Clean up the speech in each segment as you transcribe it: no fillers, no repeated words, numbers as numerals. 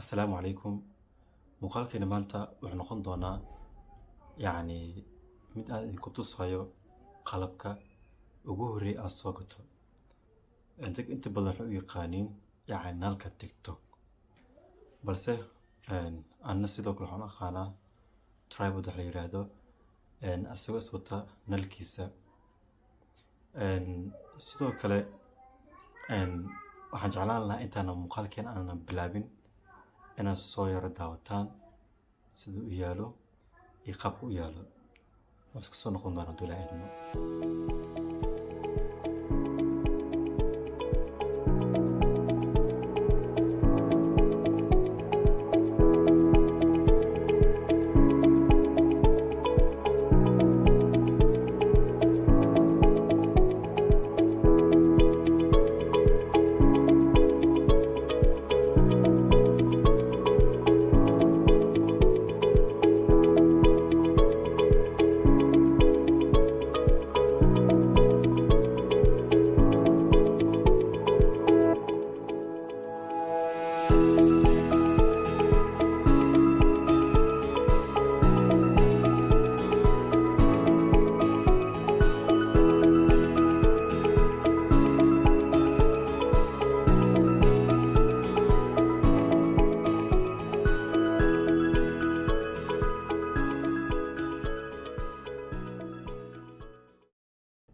السلام عليكم. muuqaalkeena maanta wuxuu noqon doonaa mid aan idinku tusayo qalabka ugu horeeya aan soo gato. Inta badan waxay u yaqaaniin nalka TikTok, balse anna sidoo kale waxaan u aqaanaa tripod wax la yiraahdo, asagoo iswata nalkiisa. Sidoo kale waxaan jeclaan lahaa intaan muuqaalkeena aanan bilaabin inaad soo yara daawataan sida uu yaalo iyo qaabka uu yaalo. Waan isku soo noqon doonaa hadduu Ilaahay idmo.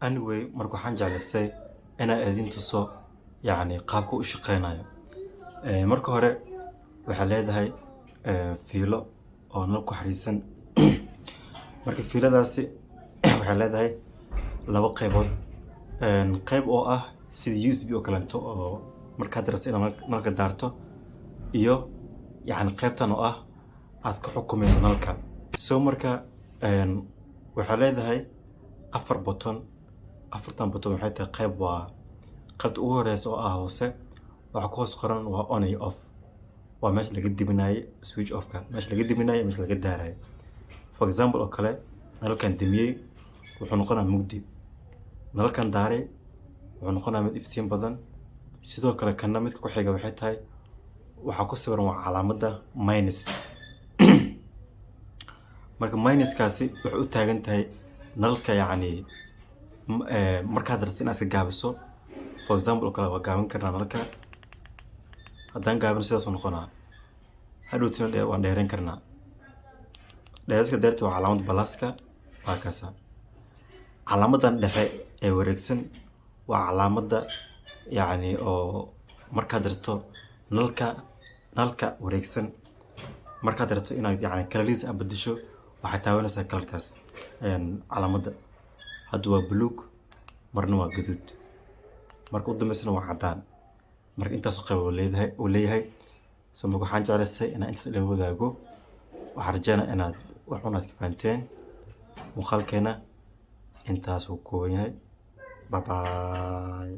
Anyway, marka waxaan jeclaystay inaan idin tuso qaabka u shaqeynayo. Marka hore waxay leedahay fiilo oo nal ku xariisan. Marka fiiladaasi waxay leedahay laba qaybood. Qayb oo ah sida USB oo kaleeto oo markaad rabto inaad nalka daarto, iyo qaybtan oo ah aad ka xukumayso nalka. Marka waxay leedahay 4 button. 4 button waxay tahay qayb waa qaybta ugu horeysa oo ah hoose. Waxa ku hoos qoran waa on iyo off. Waa meesha laga diminayo switch off ka, meesha laga diminayo, meesha laga daarayo. For example oo kale, nalkan dimiyay wuxuu noqonayaa mugdi. Nalkan daaray wuxuu noqonayaa mid iftiin badan. Sidoo kale kana midka ku xiga waxay tahay waxa ku sawiran waa calaamadda minus. Marka minuskaasi wuxuu u taagan tahay nalka markaad rabto inaad iska gaabiso. For example oo kale waa gaabin karnaa nalka. haddaan gaabin sidaas oo noqonaa. Hadhowtina waan dheerayn karnaa. Dheerayska deerta waa calaamadda balaaska. Waa kaasa. Calaamadan dhexe ee wareegsan waa calaamadda oo markaad rabto nalka wareegsan. Markaad rabto inaad kalaliis aad bedesho, waxaad taabanaysaa kalarkaas calaamadda. Hadda waa buluug, marna waa gaduud, marka u dambeysana waa cadaan. Marka intaas qayb uu leeyahay. Marka waxaan jeclaystay inaan intaas idin wadaago. Waxaan rajeynayaa inaad wax unaad ka fahanteen. Muuqaalkeena intaas uu kooban yahay. Bye bye.